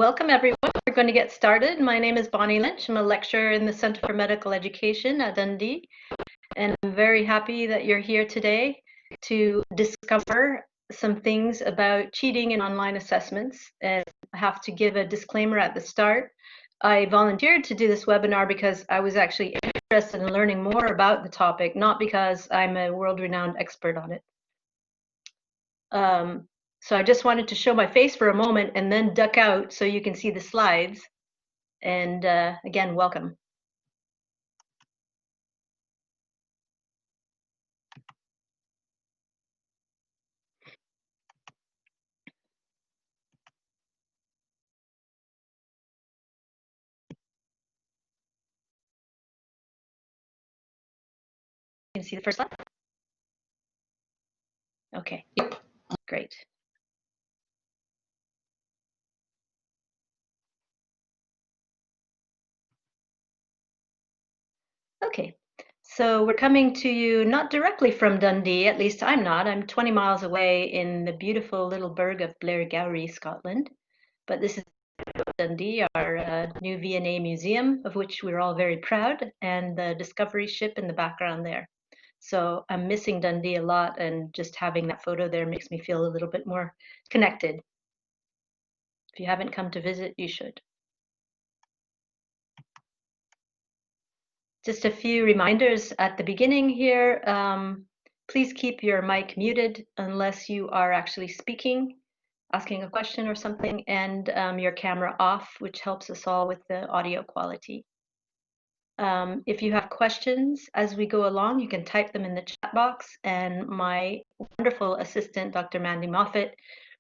Welcome everyone. We're going to get started. My name is Bonnie Lynch. I'm a lecturer in the Center for Medical Education at Dundee, and I'm very happy that you're here today to discover some things about cheating in online assessments. And I have to give a disclaimer at the start. I volunteered to do this webinar because I was actually interested in learning more about the topic, not because I'm a world-renowned expert on it. So I just wanted to show my face for a moment and then duck out so you can see the slides. And again, welcome. You can see the first slide? Okay, great. Okay, so we're coming to you not directly from Dundee, at least I'm not. I'm 20 miles away in the beautiful little burg of Blairgowrie, Scotland. But this is Dundee, our new V&A museum, of which we're all very proud, and the Discovery ship in the background there. So I'm missing Dundee a lot, and just having that photo there makes me feel a little bit more connected. If you haven't come to visit, you should. Just a few reminders at the beginning here. Please keep your mic muted unless you are actually speaking, asking a question or something, and your camera off, which helps us all with the audio quality. If you have questions as we go along, you can type them in the chat box, and my wonderful assistant, Dr. Mandy Moffat,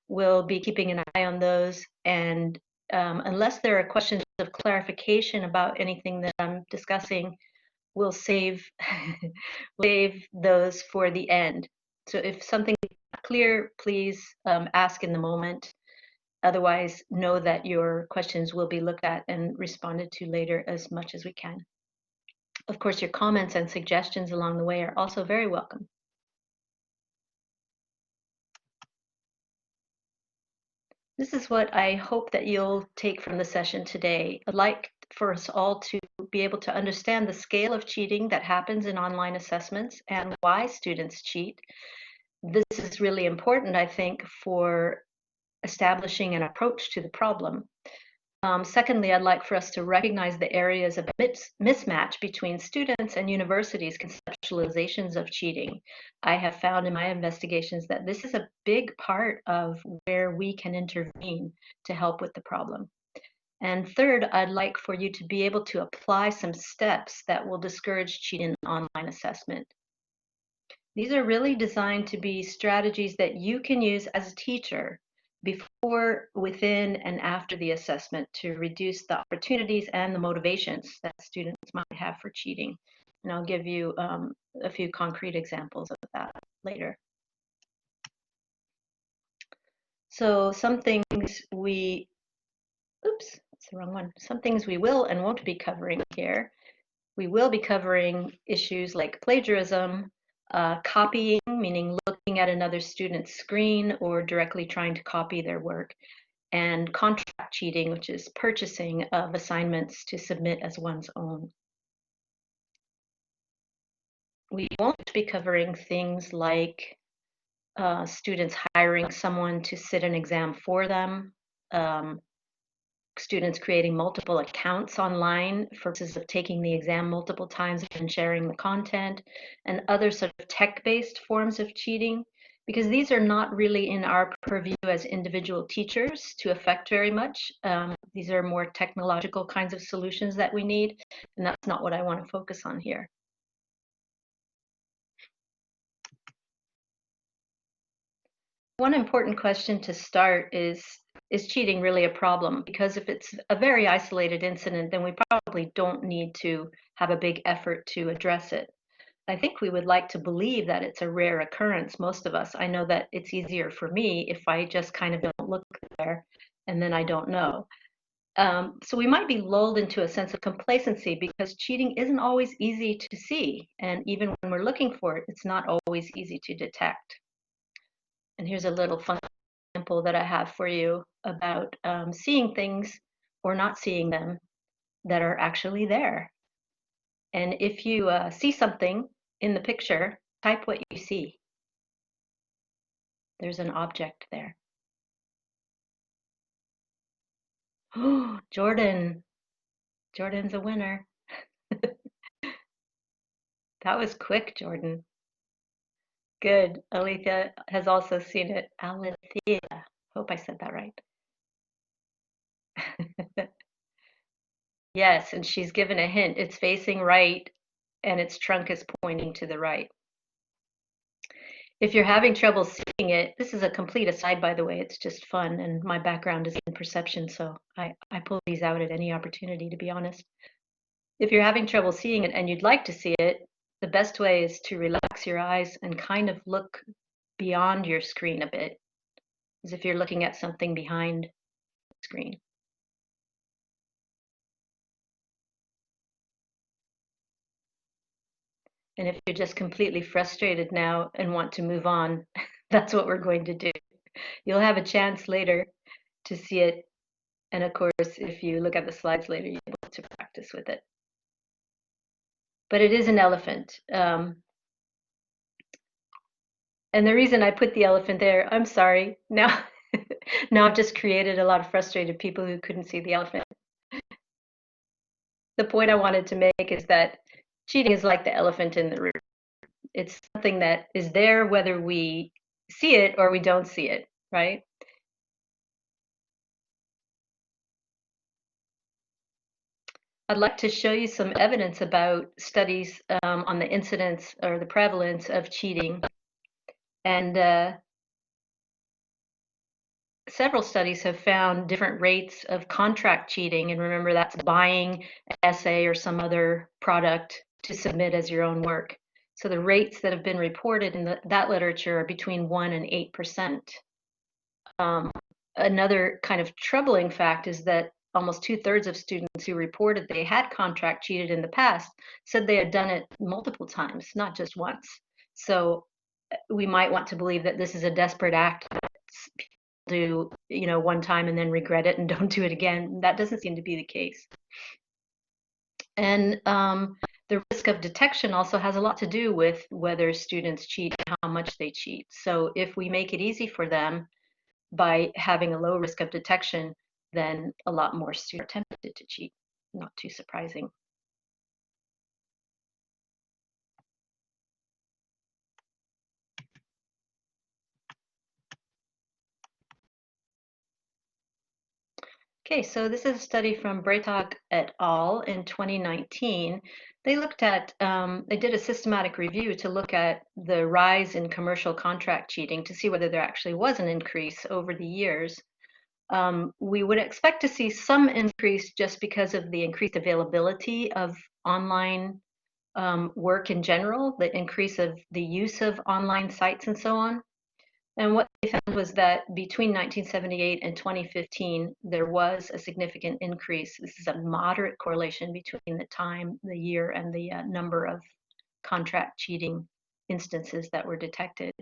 will be keeping an eye on those. And unless there are questions of clarification about anything that I'm discussing, we'll save those for the end. So if something is not clear, please ask in the moment. Otherwise, know that your questions will be looked at and responded to later as much as we can. Of course, your comments and suggestions along the way are also very welcome. This is what I hope that you'll take from the session today. I'd like for us all to be able to understand the scale of cheating that happens in online assessments and why students cheat. This is really important, I think, for establishing an approach to the problem. Secondly, I'd like for us to recognize the areas of mismatch between students and universities' conceptualizations of cheating. I have found in my investigations that this is a big part of where we can intervene to help with the problem. And third, I'd like for you to be able to apply some steps that will discourage cheating in online assessment. These are really designed to be strategies that you can use as a teacher before, within, and after the assessment to reduce the opportunities and the motivations that students might have for cheating. And I'll give you a few concrete examples of that later. So some things we, oops, that's the wrong one. Some things we will and won't be covering here. We will be covering issues like plagiarism, copying, meaning looking at another student's screen or directly trying to copy their work, and contract cheating, which is purchasing of assignments to submit as one's own. We won't be covering things like students hiring someone to sit an exam for them, students creating multiple accounts online for purposes of taking the exam multiple times and sharing the content, and other sort of tech-based forms of cheating, because these are not really in our purview as individual teachers to affect very much. These are more technological kinds of solutions that we need, and that's not what I want to focus on here. One important question to start is cheating really a problem? Because if it's a very isolated incident, then we probably don't need to have a big effort to address it. I think we would like to believe that it's a rare occurrence, most of us. I know that it's easier for me if I just kind of don't look there and then I don't know. So we might be lulled into a sense of complacency because cheating isn't always easy to see. And even when we're looking for it, it's not always easy to detect. And here's a little fun example that I have for you about seeing things or not seeing them that are actually there. And if you see something in the picture, type what you see. There's an object there. Oh, Jordan. Jordan's a winner. That was quick, Jordan. Good. Alethea has also seen it. Alethea. Hope I said that right. Yes, and she's given a hint. It's facing right and its trunk is pointing to the right. If you're having trouble seeing it, this is a complete aside, by the way. It's just fun, and my background is in perception, so I pull these out at any opportunity, to be honest. If you're having trouble seeing it and you'd like to see it, the best way is to relax your eyes and kind of look beyond your screen a bit, as if you're looking at something behind the screen. And if you're just completely frustrated now and want to move on, that's what we're going to do. You'll have a chance later to see it. And of course, if you look at the slides later, you'll be able to practice with it. But it is an elephant. And the reason I put the elephant there, I'm sorry, now, now I've just created a lot of frustrated people who couldn't see the elephant. The point I wanted to make is that cheating is like the elephant in the room. It's something that is there whether we see it or we don't see it, right? I'd like to show you some evidence about studies on the incidence or the prevalence of cheating. And several studies have found different rates of contract cheating. And remember, that's buying an essay or some other product to submit as your own work. So the rates that have been reported in that literature are between 1 and 8%. Another kind of troubling fact is that almost 2/3 of students who reported they had contract cheated in the past said they had done it multiple times, not just once. So we might want to believe that this is a desperate act that people do, one time and then regret it and don't do it again. That doesn't seem to be the case. And the risk of detection also has a lot to do with whether students cheat and how much they cheat. So if we make it easy for them by having a low risk of detection, then a lot more students are tempted to cheat. Not too surprising. Okay, so this is a study from Braytag et al. In 2019. They looked at, they did a systematic review to look at the rise in commercial contract cheating to see whether there actually was an increase over the years. We would expect to see some increase just because of the increased availability of online work in general, the increase of the use of online sites and so on. And what they found was that between 1978 and 2015, there was a significant increase. This is a moderate correlation between the time, the year, and the number of contract cheating instances that were detected.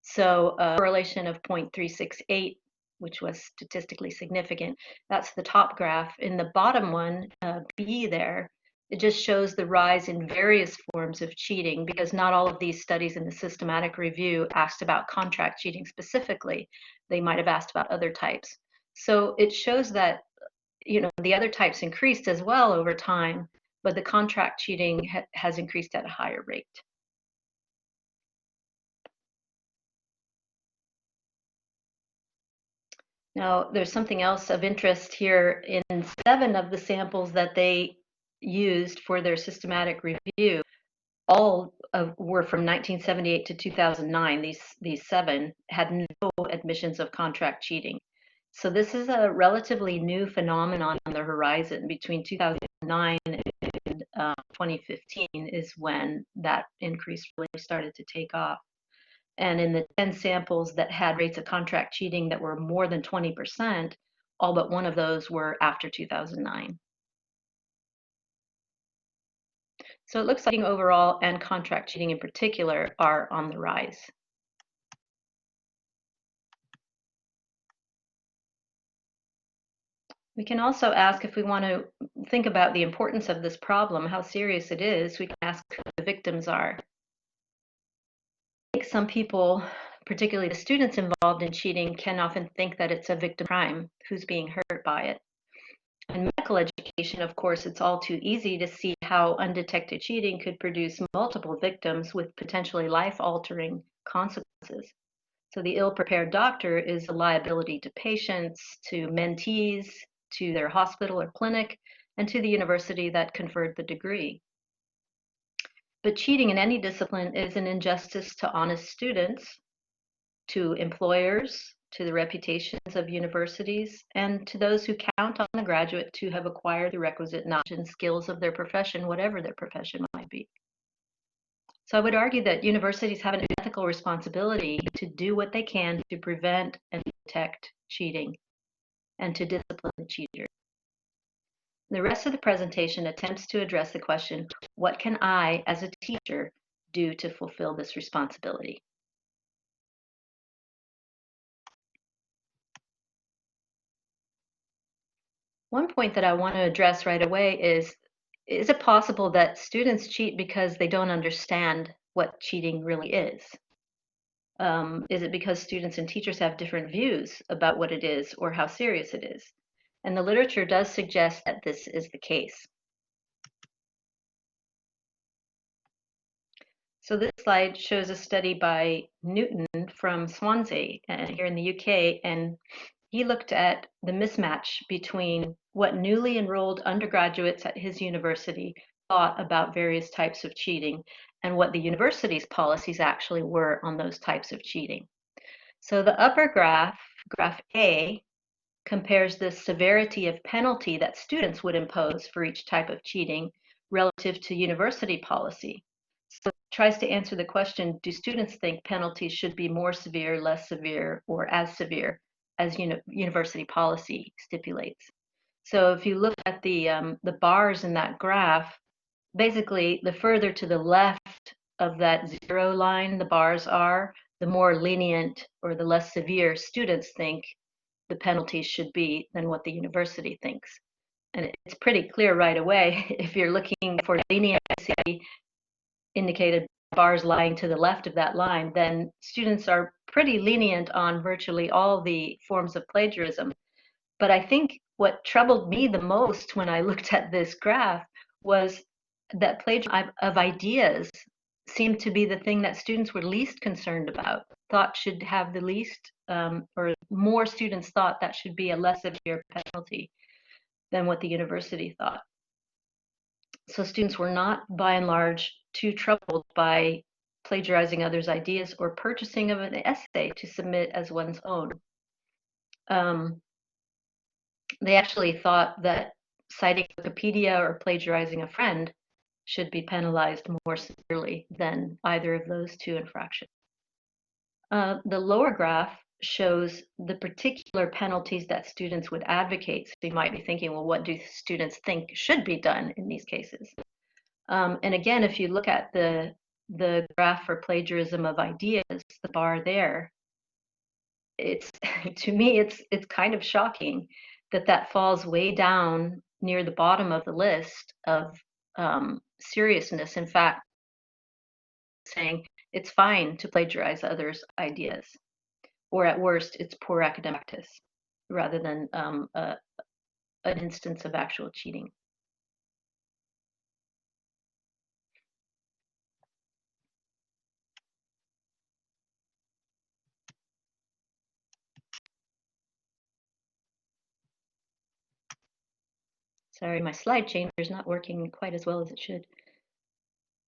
So a correlation of 0.368, which was statistically significant. That's the top graph. In the bottom one, B there, it just shows the rise in various forms of cheating because not all of these studies in the systematic review asked about contract cheating specifically. They might have asked about other types. So it shows that, the other types increased as well over time, but the contract cheating has increased at a higher rate. Now, there's something else of interest here. In 7 of the samples that they used for their systematic review, all were from 1978 to 2009. These 7 had no admissions of contract cheating. So this is a relatively new phenomenon on the horizon. Between 2009 and 2015 is when that increase really started to take off. And in the 10 samples that had rates of contract cheating that were more than 20%, all but one of those were after 2009. So it looks like cheating overall and contract cheating in particular are on the rise. We can also ask if we want to think about the importance of this problem, how serious it is. We can ask who the victims are. I think some people, particularly the students involved in cheating, can often think that it's a victim crime, who's being hurt by it. In medical education, of course, it's all too easy to see how undetected cheating could produce multiple victims with potentially life-altering consequences. So the ill-prepared doctor is a liability to patients, to mentees, to their hospital or clinic, and to the university that conferred the degree. But cheating in any discipline is an injustice to honest students, to employers, to the reputations of universities, and to those who count on the graduate to have acquired the requisite knowledge and skills of their profession, whatever their profession might be. So I would argue that universities have an ethical responsibility to do what they can to prevent and detect cheating and to discipline the cheater. The rest of the presentation attempts to address the question, what can I, as a teacher, do to fulfill this responsibility? One point that I want to address right away is it possible that students cheat because they don't understand what cheating really is? Is it because students and teachers have different views about what it is or how serious it is? And the literature does suggest that this is the case. So this slide shows a study by Newton from Swansea here in the UK, and he looked at the mismatch between what newly enrolled undergraduates at his university thought about various types of cheating and what the university's policies actually were on those types of cheating. So the upper graph, graph A, compares the severity of penalty that students would impose for each type of cheating relative to university policy. So it tries to answer the question, do students think penalties should be more severe, less severe, or as severe as university policy stipulates? So if you look at the bars in that graph, basically the further to the left of that zero line the bars are, the more lenient or the less severe students think the penalties should be than what the university thinks. And it's pretty clear right away if you're looking for leniency indicated bars lying to the left of that line, then students are pretty lenient on virtually all the forms of plagiarism. But I think what troubled me the most when I looked at this graph was that plagiarism of ideas seemed to be the thing that students were least concerned about, thought should have the least, or more students thought that should be a less severe penalty than what the university thought. So students were not, by and large, too troubled by plagiarizing others' ideas or purchasing of an essay to submit as one's own. They actually thought that citing Wikipedia or plagiarizing a friend should be penalized more severely than either of those two infractions. The lower graph shows the particular penalties that students would advocate. So you might be thinking, well, what do students think should be done in these cases? And again, if you look at the graph for plagiarism of ideas, the bar there, it's to me, it's kind of shocking that that falls way down near the bottom of the list of seriousness. In fact, saying it's fine to plagiarize others' ideas, or at worst, it's poor academic practice, rather than an instance of actual cheating. Sorry, my slide changer is not working quite as well as it should.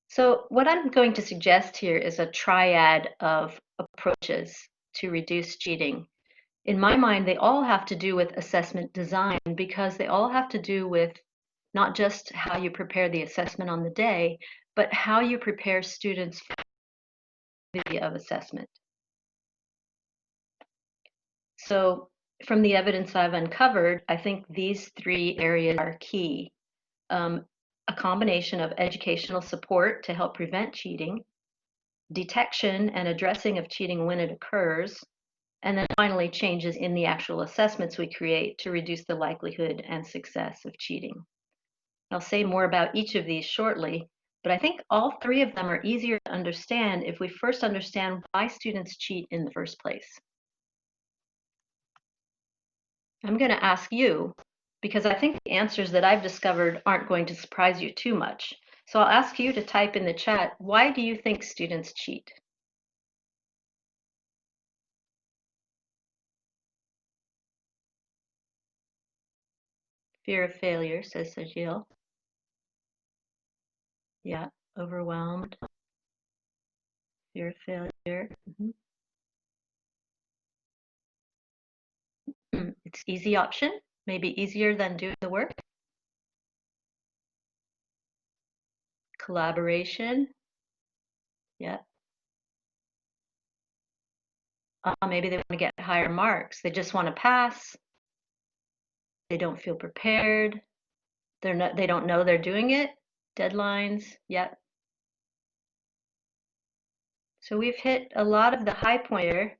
So what I'm going to suggest here is a triad of approaches to reduce cheating. In my mind, they all have to do with assessment design because they all have to do with not just how you prepare the assessment on the day, but how you prepare students for the activity of assessment. So from the evidence I've uncovered, I think these three areas are key. A combination of educational support to help prevent cheating, detection and addressing of cheating when it occurs, And then finally, changes in the actual assessments we create to reduce the likelihood and success of cheating. I'll say more about each of these shortly, but I think all three of them are easier to understand if we first understand why students cheat in the first place. I'm going to ask you, because I think the answers that I've discovered aren't going to surprise you too much. So I'll ask you to type in the chat, why do you think students cheat? Fear of failure, says Sajil. Yeah, overwhelmed, fear of failure. It's easy option, maybe easier than doing the work. Collaboration, yeah. Maybe they want to get higher marks. They just want to pass. They don't feel prepared. They don't know they're doing it. Deadlines, yeah. So we've hit a lot of the high pointer.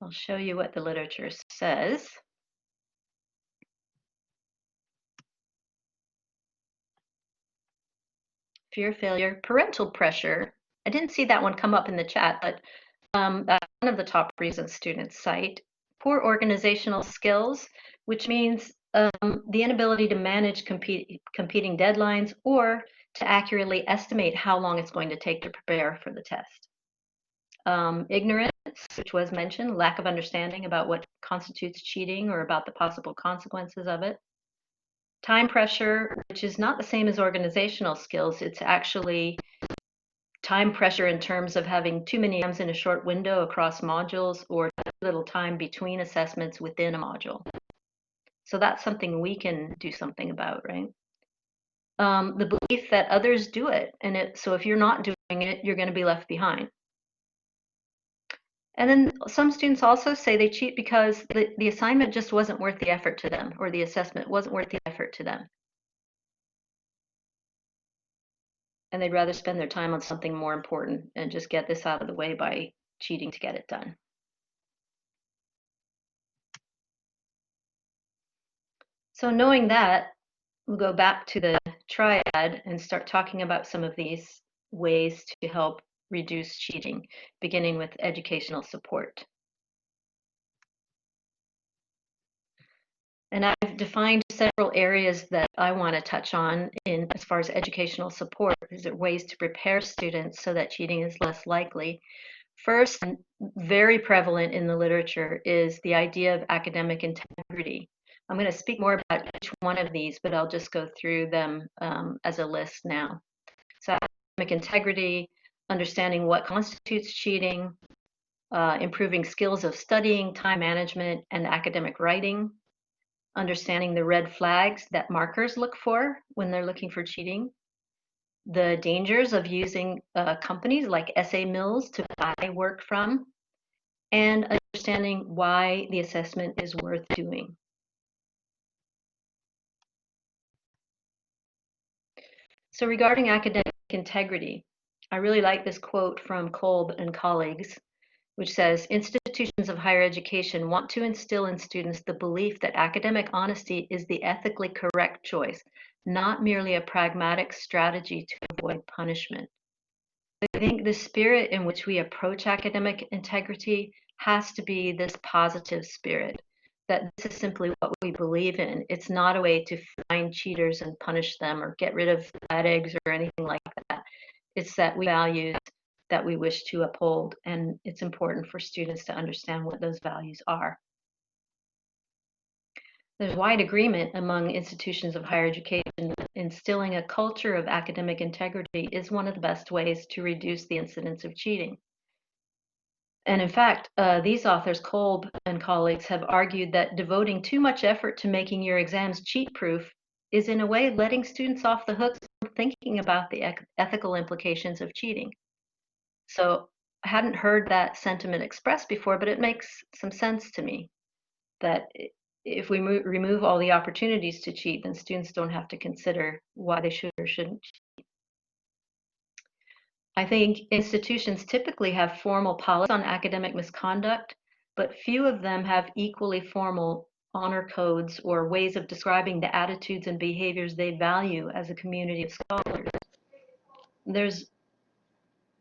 I'll show you what the literature says. Fear of failure, parental pressure. I didn't see that one come up in the chat, but that's one of the top reasons students cite. Poor organizational skills, which means the inability to manage competing deadlines or to accurately estimate how long it's going to take to prepare for the test. Ignorance, which was mentioned, lack of understanding about what constitutes cheating or about the possible consequences of it. Time pressure, which is not the same as organizational skills. It's actually time pressure in terms of having too many exams in a short window across modules or too little time between assessments within a module. So that's something we can do something about, right? The belief that others do it, so if you're not doing it, you're going to be left behind. And then some students also say they cheat because the assignment just wasn't worth the effort to them, or the assessment wasn't worth the effort to them. And they'd rather spend their time on something more important and just get this out of the way by cheating to get it done. So knowing that, we'll go back to the triad and start talking about some of these ways to help reduce cheating, beginning with educational support. And I've defined several areas that I want to touch on in as far as educational support. Is there ways to prepare students so that cheating is less likely? First, and very prevalent in the literature, is the idea of academic integrity. I'm going to speak more about each one of these, but I'll just go through them as a list now. So academic integrity, understanding what constitutes cheating, improving skills of studying, time management, and academic writing, understanding the red flags that markers look for when they're looking for cheating, the dangers of using companies like SA Mills to buy work from, and understanding why the assessment is worth doing. So regarding academic integrity, I really like this quote from Kolb and colleagues, which says, institutions of higher education want to instill in students the belief that academic honesty is the ethically correct choice, not merely a pragmatic strategy to avoid punishment. I think the spirit in which we approach academic integrity has to be this positive spirit, that this is simply what we believe in. It's not a way to find cheaters and punish them or get rid of bad eggs or anything like that. It's that we values that we wish to uphold, and it's important for students to understand what those values are. There's wide agreement among institutions of higher education that instilling a culture of academic integrity is one of the best ways to reduce the incidence of cheating. And in fact, these authors, Kolb and colleagues, have argued that devoting too much effort to making your exams cheat-proof is in a way letting students off the hook from thinking about the ethical implications of cheating. So I hadn't heard that sentiment expressed before, but it makes some sense to me that if we remove all the opportunities to cheat, then students don't have to consider why they should or shouldn't cheat. I think institutions typically have formal policies on academic misconduct, but few of them have equally formal honor codes or ways of describing the attitudes and behaviors they value as a community of scholars. There's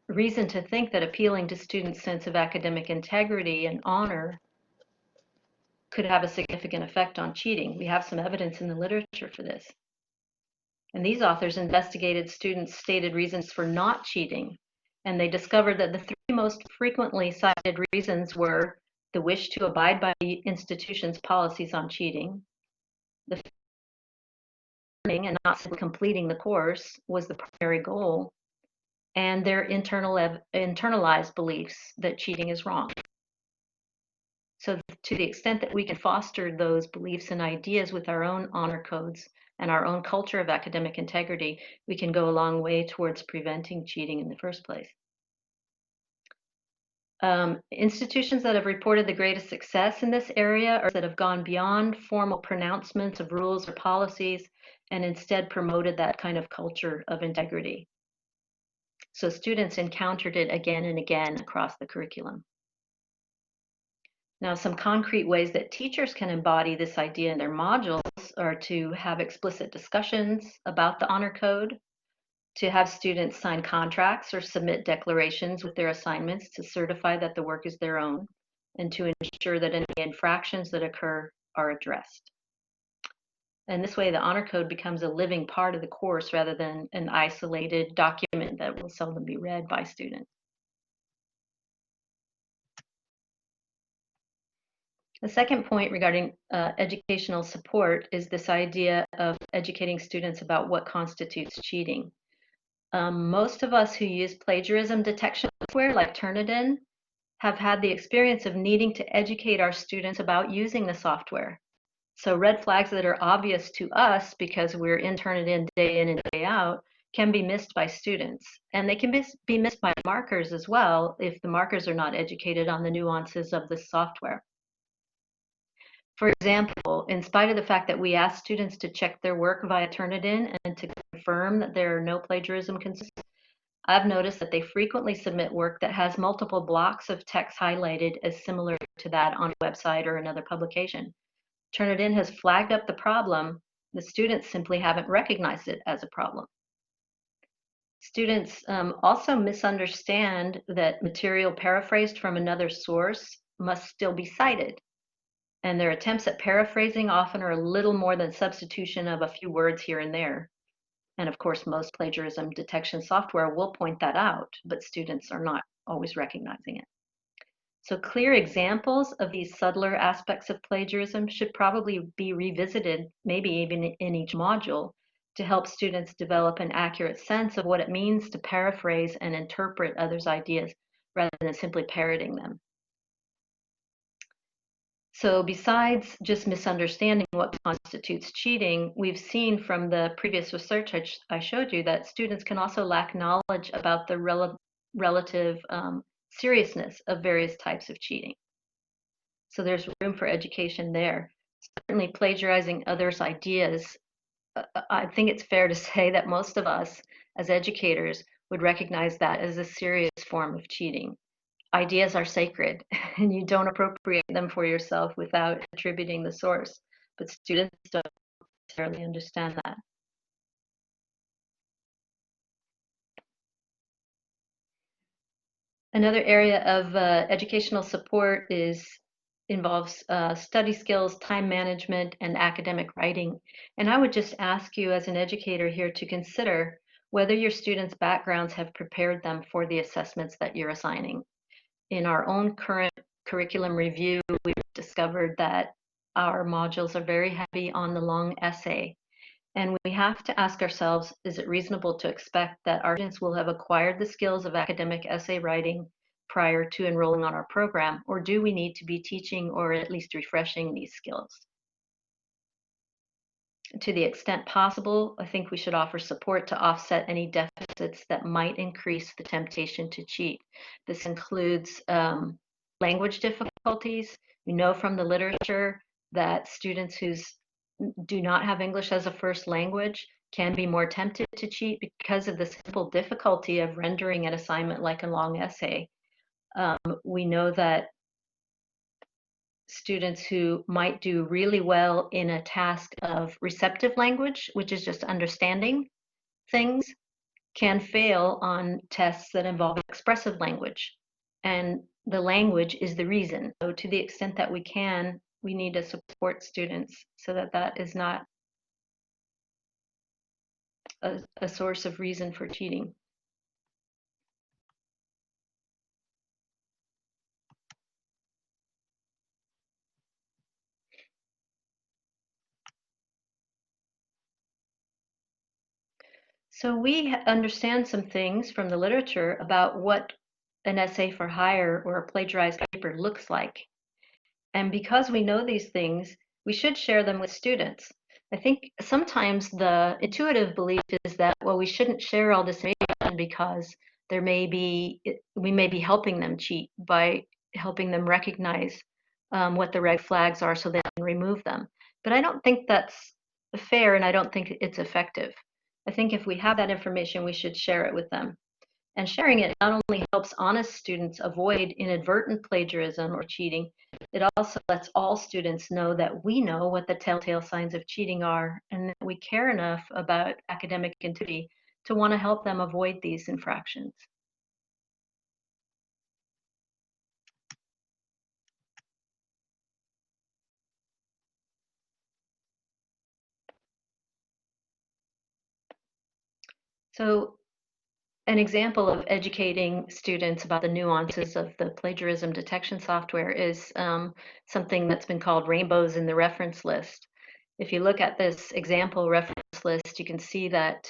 reason to think that appealing to students' sense of academic integrity and honor could have a significant effect on cheating. We have some evidence in the literature for this. And these authors investigated students' stated reasons for not cheating, and they discovered that the three most frequently cited reasons were the wish to abide by the institution's policies on cheating, the learning and not simply completing the course was the primary goal, and their internalized beliefs that cheating is wrong. So to the extent that we can foster those beliefs and ideas with our own honor codes and our own culture of academic integrity, we can go a long way towards preventing cheating in the first place. Institutions that have reported the greatest success in this area are that have gone beyond formal pronouncements of rules or policies and instead promoted that kind of culture of integrity. So students encountered it again and again across the curriculum. Now, some concrete ways that teachers can embody this idea in their modules are to have explicit discussions about the honor code, to have students sign contracts or submit declarations with their assignments to certify that the work is their own, and to ensure that any infractions that occur are addressed. And this way, the honor code becomes a living part of the course rather than an isolated document that will seldom be read by students. The second point regarding educational support is this idea of educating students about what constitutes cheating. Most of us who use plagiarism detection software like Turnitin have had the experience of needing to educate our students about using the software. So red flags that are obvious to us because we're in Turnitin day in and day out can be missed by students. And they can be missed by markers as well if the markers are not educated on the nuances of the software. For example, in spite of the fact that we ask students to check their work via Turnitin and to confirm that there are no plagiarism concerns, I've noticed that they frequently submit work that has multiple blocks of text highlighted as similar to that on a website or another publication. Turnitin has flagged up the problem. The students simply haven't recognized it as a problem. Students also misunderstand that material paraphrased from another source must still be cited. And their attempts at paraphrasing often are a little more than substitution of a few words here and there. And of course, most plagiarism detection software will point that out, but students are not always recognizing it. So clear examples of these subtler aspects of plagiarism should probably be revisited, maybe even in each module, to help students develop an accurate sense of what it means to paraphrase and interpret others' ideas rather than simply parroting them. So besides just misunderstanding what constitutes cheating, we've seen from the previous research I showed you that students can also lack knowledge about the relative seriousness of various types of cheating. So there's room for education there. Certainly plagiarizing others' ideas, I think it's fair to say that most of us as educators would recognize that as a serious form of cheating. Ideas are sacred and you don't appropriate them for yourself without attributing the source, but students don't necessarily understand that. Another area of educational support involves study skills, time management, and academic writing. And I would just ask you as an educator here to consider whether your students' backgrounds have prepared them for the assessments that you're assigning. In our own current curriculum review, we've discovered that our modules are very heavy on the long essay. And we have to ask ourselves, is it reasonable to expect that our students will have acquired the skills of academic essay writing prior to enrolling on our program, or do we need to be teaching or at least refreshing these skills? To the extent possible, I think we should offer support to offset any deficits that might increase the temptation to cheat. This includes language difficulties. We know from the literature that students who do not have English as a first language can be more tempted to cheat because of the simple difficulty of rendering an assignment like a long essay. We know that students who might do really well in a task of receptive language, which is just understanding things, can fail on tests that involve expressive language. And the language is the reason. So to the extent that we can, we need to support students so that that is not a source of reason for cheating. So we understand some things from the literature about what an essay for hire or a plagiarized paper looks like. And because we know these things, we should share them with students. I think sometimes the intuitive belief is that, well, we shouldn't share all this information because we may be helping them cheat by helping them recognize what the red flags are so they can remove them. But I don't think that's fair, and I don't think it's effective. I think if we have that information, we should share it with them. And sharing it not only helps honest students avoid inadvertent plagiarism or cheating, it also lets all students know that we know what the telltale signs of cheating are and that we care enough about academic integrity to want to help them avoid these infractions. So an example of educating students about the nuances of the plagiarism detection software is something that's been called rainbows in the reference list. If you look at this example reference list, you can see that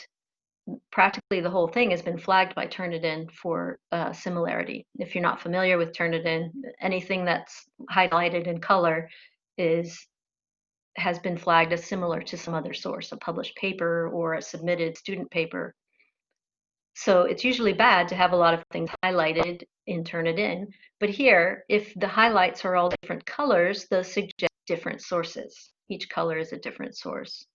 practically the whole thing has been flagged by Turnitin for similarity. If you're not familiar with Turnitin, anything that's highlighted in color has been flagged as similar to some other source, a published paper or a submitted student paper. So it's usually bad to have a lot of things highlighted in Turnitin, but here, if the highlights are all different colors, those suggest different sources. Each color is a different source.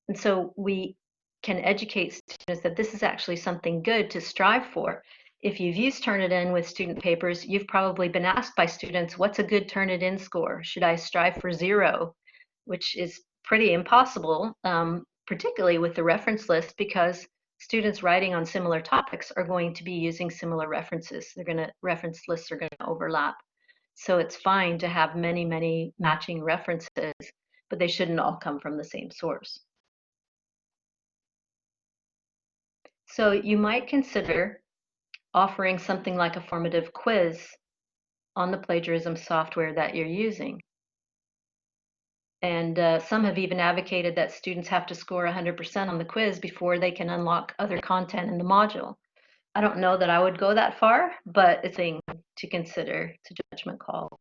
And so we can educate students that this is actually something good to strive for. If you've used Turnitin with student papers, you've probably been asked by students, what's a good Turnitin score? Should I strive for 0? Which is pretty impossible, particularly with the reference list, because students writing on similar topics are going to be using similar references. Reference lists are going to overlap. So it's fine to have many, many matching references, but they shouldn't all come from the same source. So you might consider offering something like a formative quiz on the plagiarism software that you're using. And some have even advocated that students have to score 100% on the quiz before they can unlock other content in the module. I don't know that I would go that far, but it's a thing to consider. It's a judgment call.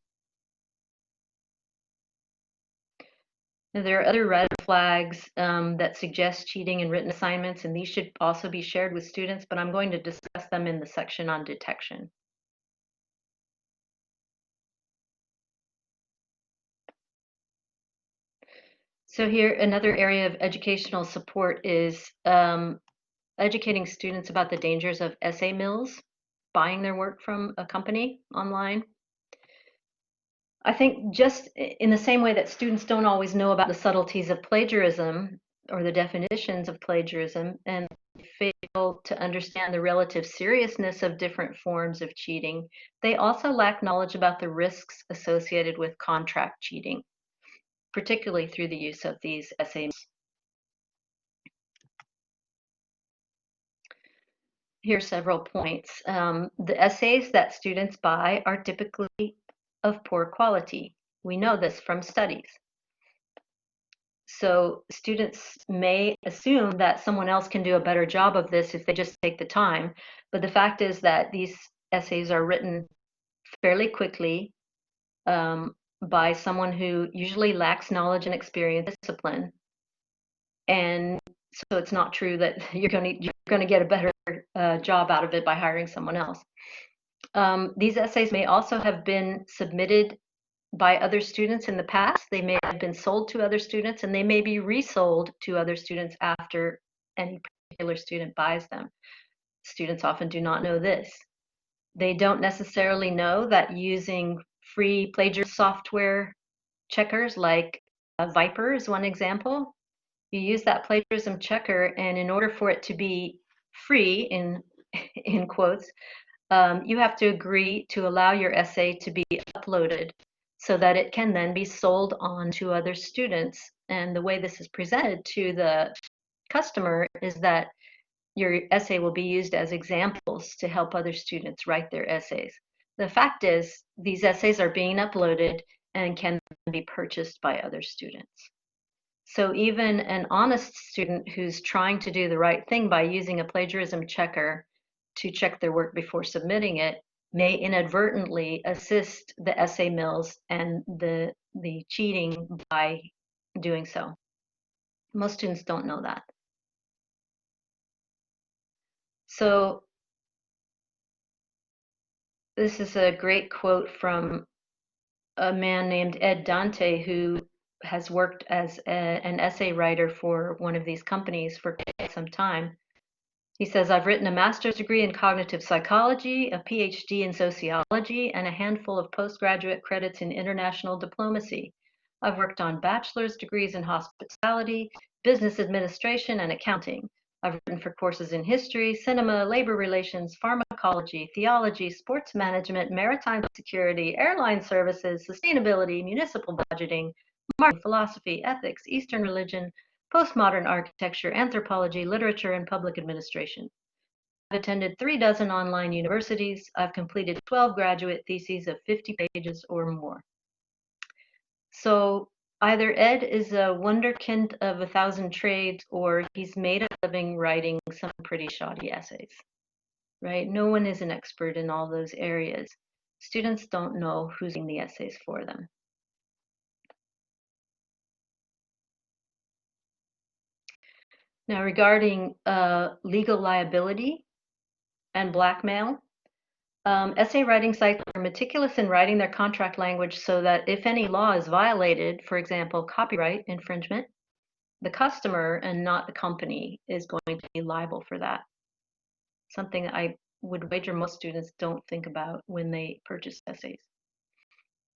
Now, there are other red flags that suggest cheating in written assignments, and these should also be shared with students, but I'm going to discuss them in the section on detection. So here, another area of educational support is educating students about the dangers of essay mills, buying their work from a company online. I think just in the same way that students don't always know about the subtleties of plagiarism or the definitions of plagiarism and fail to understand the relative seriousness of different forms of cheating, they also lack knowledge about the risks associated with contract cheating, particularly through the use of these essays. Here are several points. The essays that students buy are typically of poor quality. We know this from studies. So students may assume that someone else can do a better job of this if they just take the time. But the fact is that these essays are written fairly quickly by someone who usually lacks knowledge and experience, discipline. And so it's not true that you're going to get a better job out of it by hiring someone else. These essays may also have been submitted by other students in the past. They may have been sold to other students, and they may be resold to other students after any particular student buys them. Students often do not know this. They don't necessarily know that using free plagiarism software checkers like Viper is one example. You use that plagiarism checker, and in order for it to be free, in quotes, you have to agree to allow your essay to be uploaded so that it can then be sold on to other students. And the way this is presented to the customer is that your essay will be used as examples to help other students write their essays. The fact is, these essays are being uploaded and can be purchased by other students. So even an honest student who's trying to do the right thing by using a plagiarism checker to check their work before submitting it may inadvertently assist the essay mills and the cheating by doing so. Most students don't know that. So this is a great quote from a man named Ed Dante, who has worked as an essay writer for one of these companies for quite some time. He says, I've written a master's degree in cognitive psychology, a PhD in sociology, and a handful of postgraduate credits in international diplomacy. I've worked on bachelor's degrees in hospitality, business administration, and accounting. I've written for courses in history, cinema, labor relations, pharmacology, theology, sports management, maritime security, airline services, sustainability, municipal budgeting, marketing, philosophy, ethics, Eastern religion, postmodern architecture, anthropology, literature, and public administration. I've attended 36 online universities. I've completed 12 graduate theses of 50 pages or more. So either Ed is a wonderkind of 1,000 trades, or he's made a living writing some pretty shoddy essays, right? No one is an expert in all those areas. Students don't know who's doing the essays for them. Now, regarding legal liability and blackmail, essay writing sites are meticulous in writing their contract language so that if any law is violated, for example, copyright infringement, the customer and not the company is going to be liable for that. Something that I would wager most students don't think about when they purchase essays.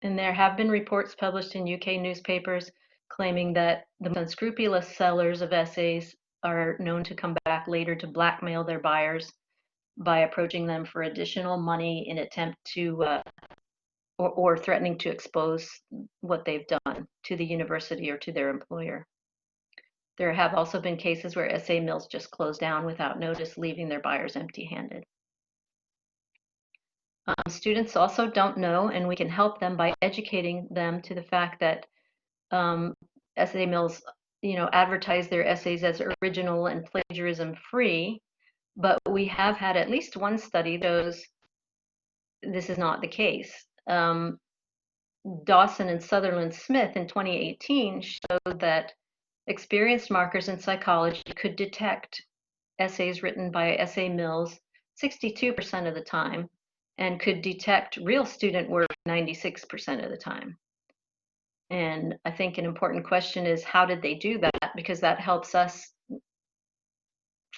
And there have been reports published in UK newspapers claiming that the unscrupulous sellers of essays are known to come back later to blackmail their buyers by approaching them for additional money in attempt to or threatening to expose what they've done to the university or to their employer. There have also been cases where essay mills just close down without notice, leaving their buyers empty-handed. Students also don't know, and we can help them by educating them to the fact that essay mills, advertise their essays as original and plagiarism free, but we have had at least one study that shows this is not the case. Dawson and Sutherland Smith in 2018 showed that experienced markers in psychology could detect essays written by essay mills 62% of the time and could detect real student work 96% of the time. And I think an important question is, how did they do that? Because that helps us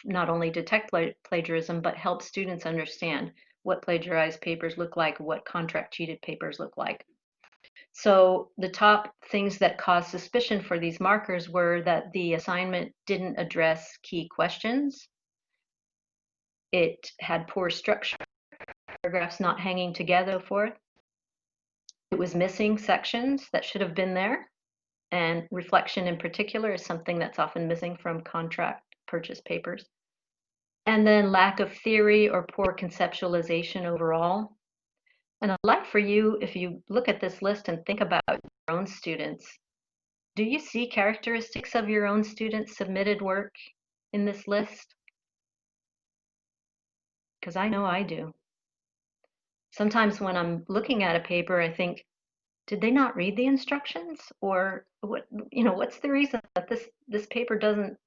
not only detect plagiarism, but help students understand what plagiarized papers look like, what contract cheated papers look like. So the top things that caused suspicion for these markers were that the assignment didn't address key questions. It had poor structure, paragraphs not hanging together, forth. It was missing sections that should have been there. And reflection in particular is something that's often missing from contract purchase papers. And then lack of theory or poor conceptualization overall. And I'd like for you, if you look at this list and think about your own students, do you see characteristics of your own students' submitted work in this list? Because I know I do. Sometimes when I'm looking at a paper, I think, did they not read the instructions? Or what's the reason that this paper doesn't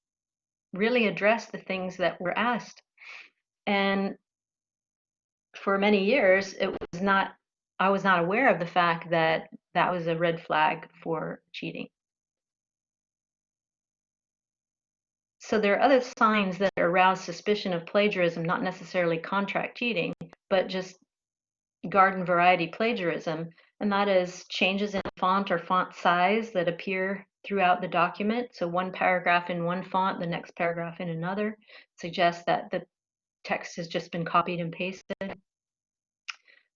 really address the things that were asked? And for many years, I was not aware of the fact that that was a red flag for cheating. So there are other signs that arouse suspicion of plagiarism, not necessarily contract cheating, but just garden variety plagiarism, and that is changes in font or font size that appear throughout the document. So one paragraph in one font, the next paragraph in another, suggests that the text has just been copied and pasted.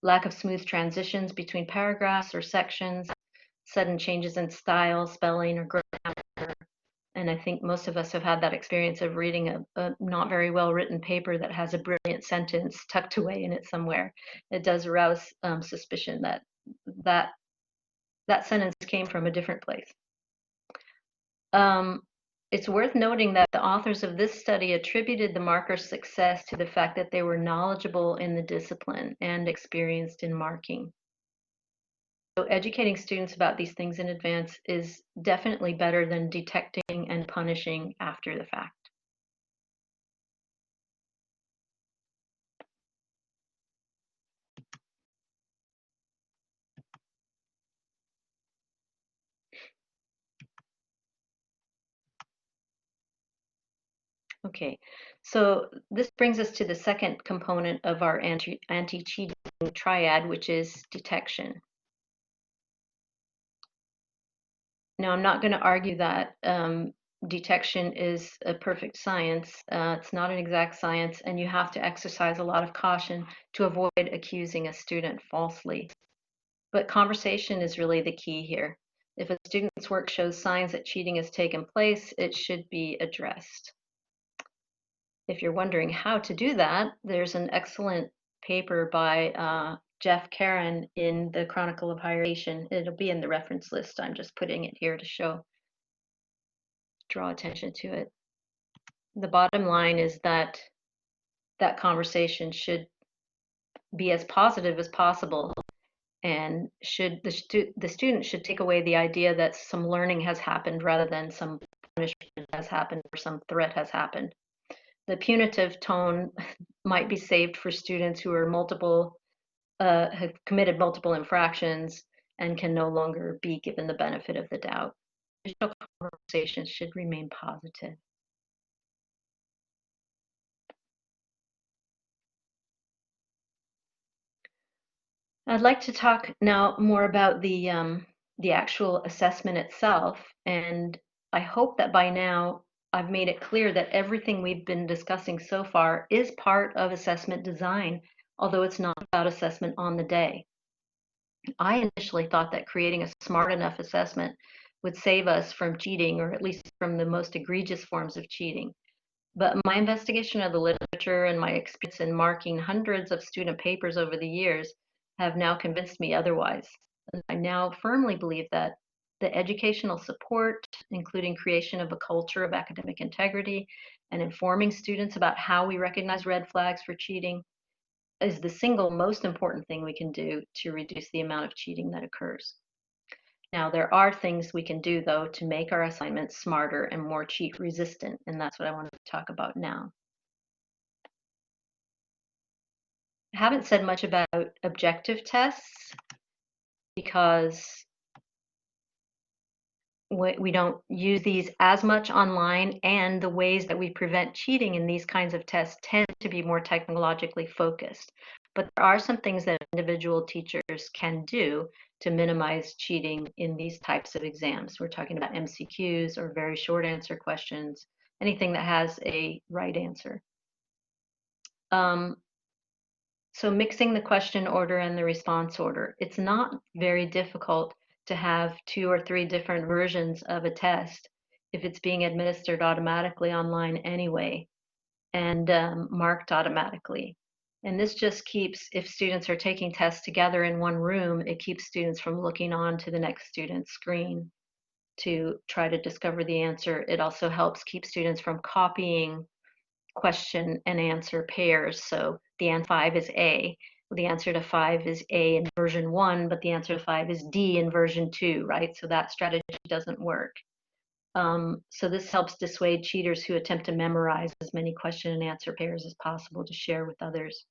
Lack of smooth transitions between paragraphs or sections, sudden changes in style, spelling, or grammar. And I think most of us have had that experience of reading a not very well written paper that has a brilliant sentence tucked away in it somewhere. It does arouse suspicion that that that sentence came from a different place. Um, it's worth noting that the authors of this study attributed the marker's success to the fact that they were knowledgeable in the discipline and experienced in marking. So educating students about these things in advance is definitely better than detecting and punishing after the fact. Okay, so this brings us to the second component of our anti-cheating triad, which is detection. Now, I'm not going to argue that detection is a perfect science. It's not an exact science, and you have to exercise a lot of caution to avoid accusing a student falsely. But conversation is really the key here. If a student's work shows signs that cheating has taken place, it should be addressed. If you're wondering how to do that, there's an excellent paper by Jeff Caron in the Chronicle of Higher Education. It'll be in the reference list. I'm just putting it here to draw attention to it. The bottom line is that that conversation should be as positive as possible, and the student should take away the idea that some learning has happened rather than some punishment has happened or some threat has happened. The punitive tone might be saved for students who are have committed multiple infractions and can no longer be given the benefit of the doubt. Digital conversations should remain positive. I'd like to talk now more about the actual assessment itself, and I hope that by now I've made it clear that everything we've been discussing so far is part of assessment design, although it's not about assessment on the day. I initially thought that creating a smart enough assessment would save us from cheating, or at least from the most egregious forms of cheating. But my investigation of the literature and my experience in marking hundreds of student papers over the years have now convinced me otherwise. I now firmly believe that the educational support, including creation of a culture of academic integrity and informing students about how we recognize red flags for cheating, is the single most important thing we can do to reduce the amount of cheating that occurs. Now, there are things we can do, though, to make our assignments smarter and more cheat resistant, and that's what I want to talk about now. I haven't said much about objective tests because we don't use these as much online, and the ways that we prevent cheating in these kinds of tests tend to be more technologically focused. But there are some things that individual teachers can do to minimize cheating in these types of exams. We're talking about MCQs or very short answer questions, anything that has a right answer. So mixing the question order and the response order. It's not very difficult to have 2 or 3 different versions of a test if it's being administered automatically online anyway and marked automatically. And this just keeps, if students are taking tests together in one room, it keeps students from looking on to the next student's screen to try to discover the answer. It also helps keep students from copying question and answer pairs. So the answer 5 is A. The answer to 5 is A in version 1, but the answer to 5 is D in version 2, right? So that strategy doesn't work. So this helps dissuade cheaters who attempt to memorize as many question and answer pairs as possible to share with others.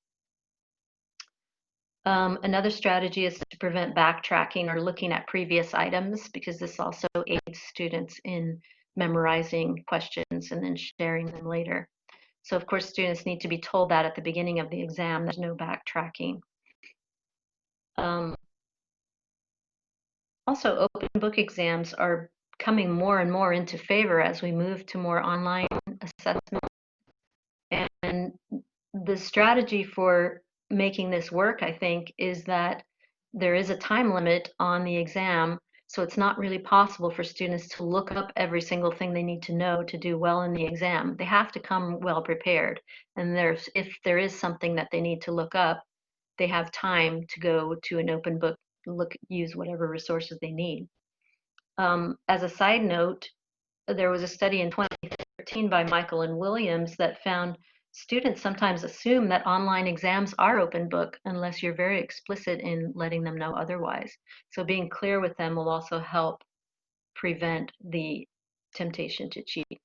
Another strategy is to prevent backtracking or looking at previous items, because this also aids students in memorizing questions and then sharing them later. So of course, students need to be told that at the beginning of the exam, there's no backtracking. Um, Also, open book exams are coming more and more into favor as we move to more online assessment. And the strategy for making this work, I think, is that there is a time limit on the exam, so it's not really possible for students to look up every single thing they need to know to do well in the exam. They have to come well prepared. And if there is something that they need to look up, they have time to go to an open book, use whatever resources they need. As a side note, there was a study in 2013 by Michael and Williams that found students sometimes assume that online exams are open book unless you're very explicit in letting them know otherwise. So being clear with them will also help prevent the temptation to cheat.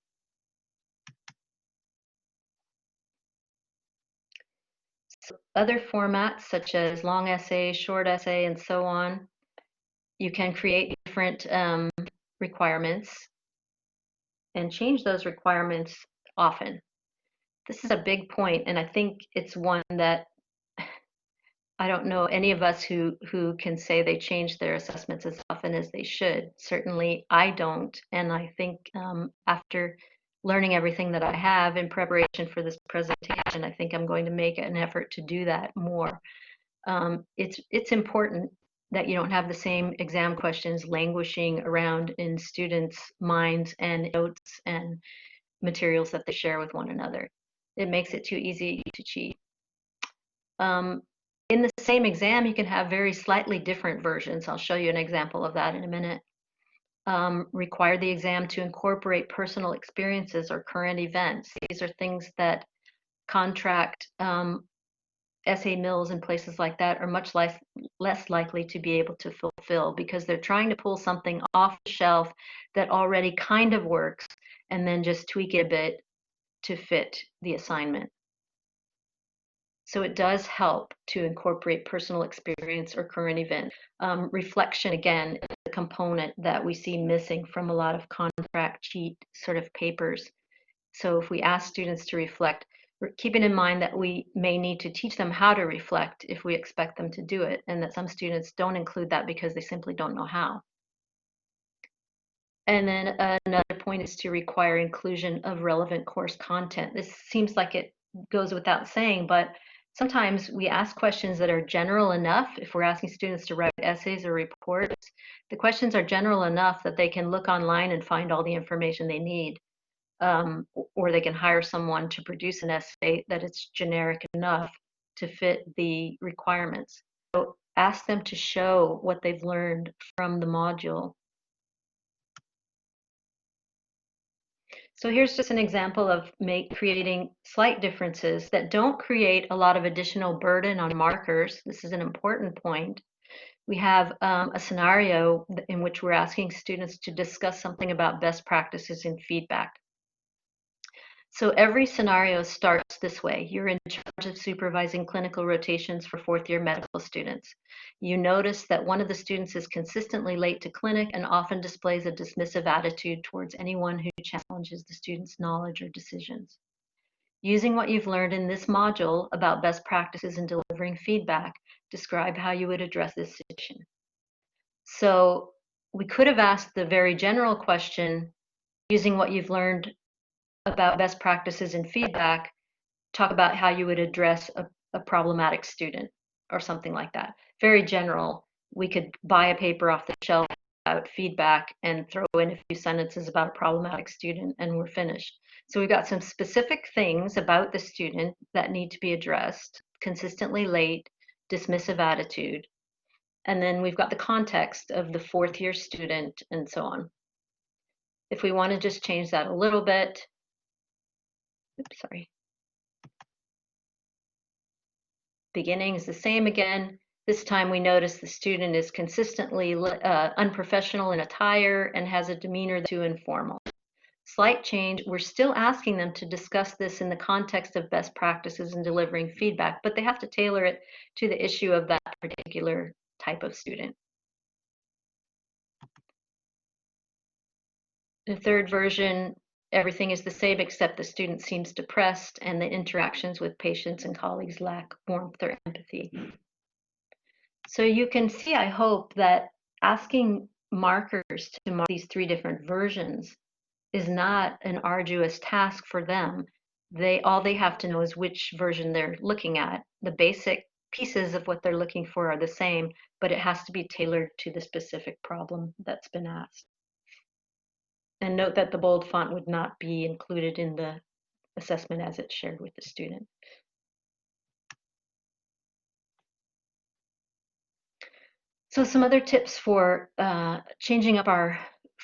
So other formats such as long essay, short essay, and so on, you can create different requirements and change those requirements often. This is a big point, and I think it's one that I don't know any of us who can say they change their assessments as often as they should. Certainly, I don't, and I think after learning everything that I have in preparation for this presentation, I think I'm going to make an effort to do that more. It's important that you don't have the same exam questions languishing around in students' minds and notes and materials that they share with one another. It makes it too easy to cheat. Um, in the same exam, you can have very slightly different versions. I'll show you an example of that in a minute. Require the exam to incorporate personal experiences or current events. These are things that contract essay mills and places like that are much less likely to be able to fulfill, because they're trying to pull something off the shelf that already kind of works and then just tweak it a bit to fit the assignment. So it does help to incorporate personal experience or current event. Reflection, again, is a component that we see missing from a lot of contract cheat sort of papers. So if we ask students to reflect, keeping in mind that we may need to teach them how to reflect if we expect them to do it, and that some students don't include that because they simply don't know how. And then another point is to require inclusion of relevant course content. This seems like it goes without saying, but sometimes we ask questions that are general enough. If we're asking students to write essays or reports, the questions are general enough that they can look online and find all the information they need. Or they can hire someone to produce an essay that it's generic enough to fit the requirements. So ask them to show what they've learned from the module. So here's just an example of creating slight differences that don't create a lot of additional burden on markers. This is an important point. We have a scenario in which we're asking students to discuss something about best practices in feedback. So every scenario starts this way. You're in charge of supervising clinical rotations for fourth-year medical students. You notice that one of the students is consistently late to clinic and often displays a dismissive attitude towards anyone who challenges the student's knowledge or decisions. Using what you've learned in this module about best practices in delivering feedback, describe how you would address this situation. So we could have asked the very general question, using what you've learned about best practices in feedback, talk about how you would address a problematic student or something like that. Very general. We could buy a paper off the shelf about feedback and throw in a few sentences about a problematic student and we're finished. So we've got some specific things about the student that need to be addressed: consistently late, dismissive attitude, and then we've got the context of the fourth year student and so on. If we want to just change that a little bit, oops, sorry. Beginning is the same again. This time we notice the student is consistently unprofessional in attire and has a demeanor too informal. slight change. We're still asking them to discuss this in the context of best practices in delivering feedback, but they have to tailor it to the issue of that particular type of student. The third version, everything is the same except the student seems depressed and the interactions with patients and colleagues lack warmth or empathy. So you can see, I hope, that asking markers to mark these three different versions is not an arduous task for them. All they have to know is which version they're looking at. The basic pieces of what they're looking for are the same, but it has to be tailored to the specific problem that's been asked. And note that the bold font would not be included in the assessment as it's shared with the student. So some other tips for changing up our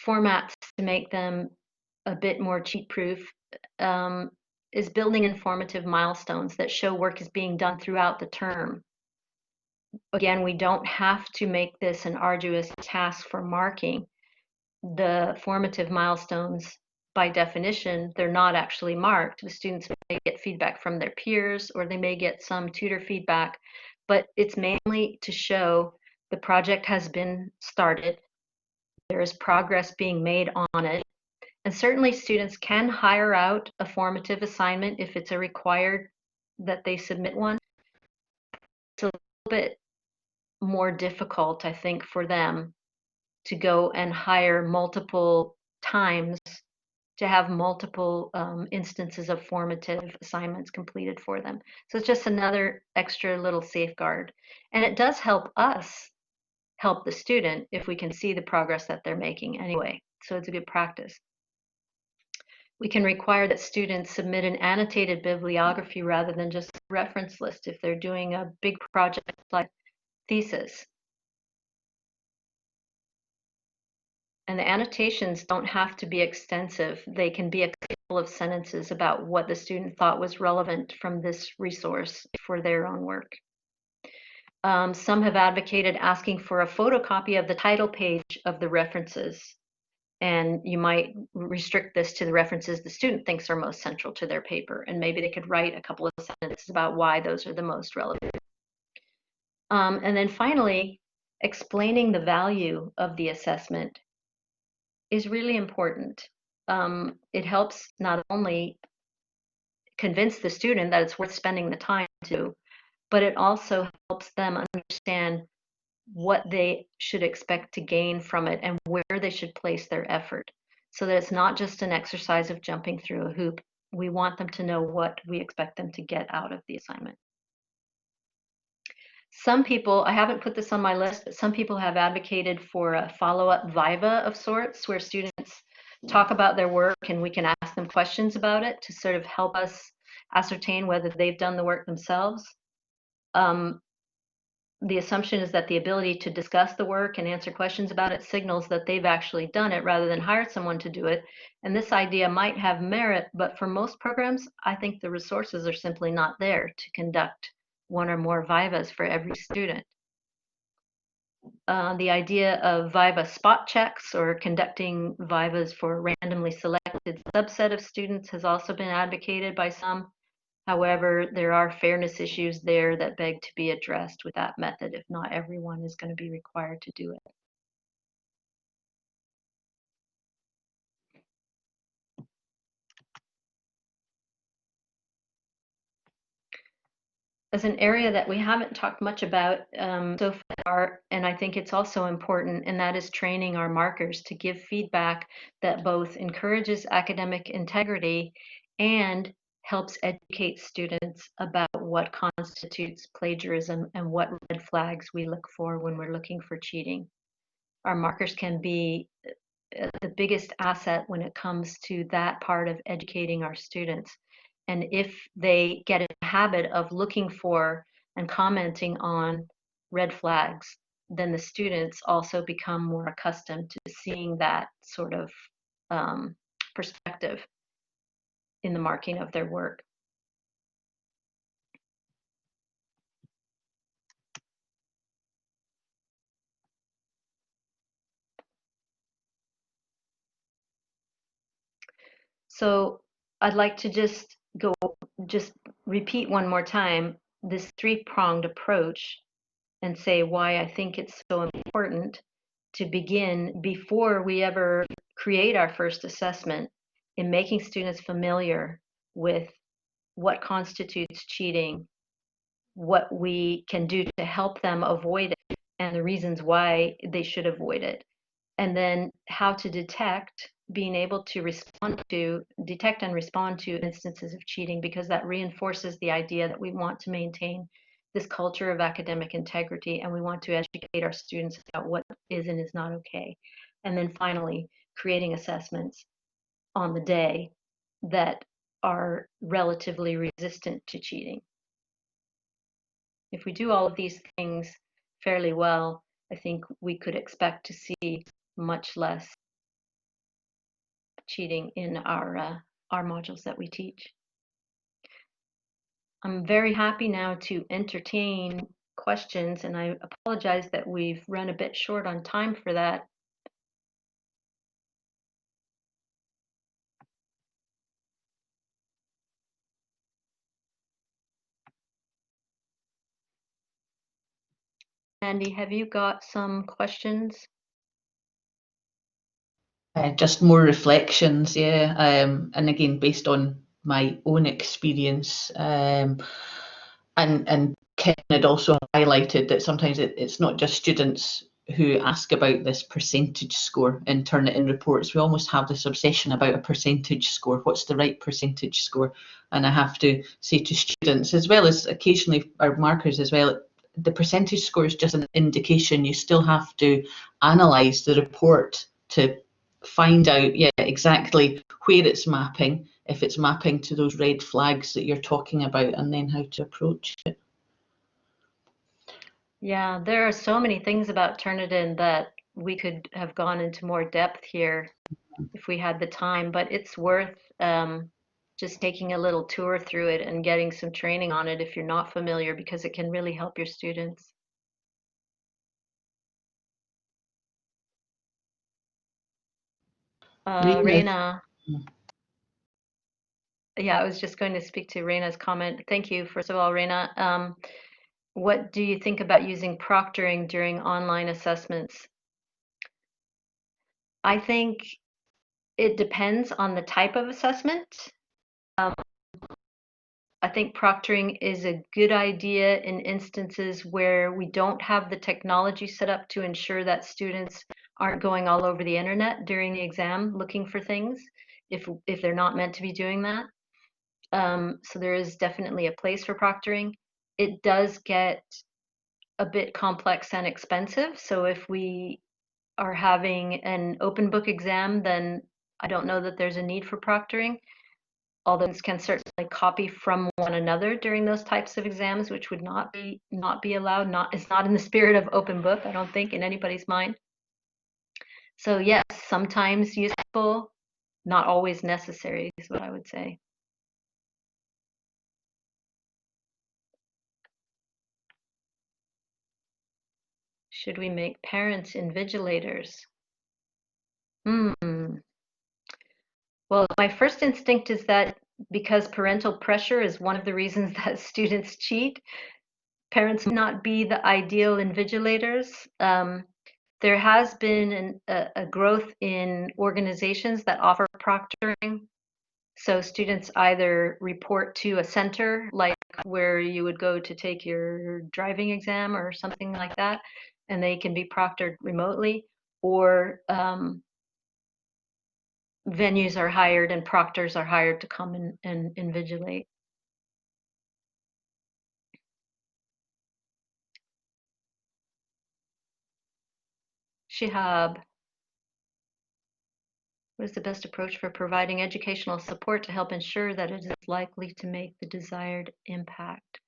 formats to make them a bit more cheat-proof is building informative milestones that show work is being done throughout the term. Again, we don't have to make this an arduous task for marking. The formative milestones, by definition, they're not actually marked. The students may get feedback from their peers or they may get some tutor feedback, but it's mainly to show the project has been started, there is progress being made on it, and certainly students can hire out a formative assignment if it's a required that they submit one. It's a little bit more difficult, I think, for them to go and hire multiple times to have multiple instances of formative assignments completed for them. So it's just another extra little safeguard. And it does help us help the student if we can see the progress that they're making anyway. So it's a good practice. We can require that students submit an annotated bibliography rather than just a reference list if they're doing a big project like thesis. And the annotations don't have to be extensive. They can be a couple of sentences about what the student thought was relevant from this resource for their own work. Some have advocated asking for a photocopy of the title page of the references. And you might restrict this to the references the student thinks are most central to their paper. And maybe they could write a couple of sentences about why those are the most relevant. And then finally, explaining the value of the assessment is really important. It helps not only convince the student that it's worth spending the time to, but it also helps them understand what they should expect to gain from it and where they should place their effort, so that it's not just an exercise of jumping through a hoop. We want them to know what we expect them to get out of the assignment. Some people, I haven't put this on my list, but some people have advocated for a follow-up viva of sorts where students talk about their work and we can ask them questions about it to sort of help us ascertain whether they've done the work themselves. The assumption is that the ability to discuss the work and answer questions about it signals that they've actually done it rather than hired someone to do it. And this idea might have merit, but for most programs, I think the resources are simply not there to conduct one or more vivas for every student. The idea of viva spot checks or conducting vivas for a randomly selected subset of students has also been advocated by some. However, there are fairness issues there that beg to be addressed with that method if not everyone is going to be required to do it. As an area that we haven't talked much about so far, and I think it's also important, and that is training our markers to give feedback that both encourages academic integrity and helps educate students about what constitutes plagiarism and what red flags we look for when we're looking for cheating. Our markers can be the biggest asset when it comes to that part of educating our students. And if they get in the habit of looking for and commenting on red flags, then the students also become more accustomed to seeing that sort of perspective in the marking of their work. So I'd like to just repeat one more time this three-pronged approach and say why I think it's so important to begin before we ever create our first assessment in making students familiar with what constitutes cheating, what we can do to help them avoid it, and the reasons why they should avoid it. And then how to detect, being able to detect and respond to instances of cheating, because that reinforces the idea that we want to maintain this culture of academic integrity, and we want to educate our students about what is and is not okay. And then finally, creating assessments on the day that are relatively resistant to cheating. If we do all of these things fairly well, I think we could expect to see much less cheating in our modules that we teach. I'm very happy now to entertain questions, and I apologize that we've run a bit short on time for that. Andy, have you got some questions? Just more reflections, yeah. And again, based on my own experience, and Ken had also highlighted that sometimes it's not just students who ask about this percentage score and turn it in reports. We almost have this obsession about a percentage score. What's the right percentage score? And I have to say to students, as well as occasionally our markers as well, the percentage score is just an indication. You still have to analyse the report to find out, yeah, exactly where it's mapping, if it's mapping to those red flags that you're talking about, and then how to approach it. Yeah, there are so many things about Turnitin that we could have gone into more depth here if we had the time, but it's worth just taking a little tour through it and getting some training on it if you're not familiar, because it can really help your students. Reina. Yeah, I was just going to speak to Reina's comment. Thank you, first of all, Reina. What do you think about using proctoring during online assessments? I think it depends on the type of assessment. I think proctoring is a good idea in instances where we don't have the technology set up to ensure that students aren't going all over the internet during the exam looking for things, if they're not meant to be doing that. So there is definitely a place for proctoring. It does get a bit complex and expensive. So if we are having an open book exam, then I don't know that there's a need for proctoring. Although students can certainly copy from one another during those types of exams, which would not be allowed. It's not in the spirit of open book, I don't think, in anybody's mind. So yes, sometimes useful, not always necessary is what I would say. Should we make parents invigilators? Well, my first instinct is that because parental pressure is one of the reasons that students cheat, parents may not be the ideal invigilators. There has been a growth in organizations that offer proctoring. So students either report to a center, like where you would go to take your driving exam or something like that, and they can be proctored remotely, or venues are hired and proctors are hired to come and invigilate. Shihab, what is the best approach for providing educational support to help ensure that it is likely to make the desired impact?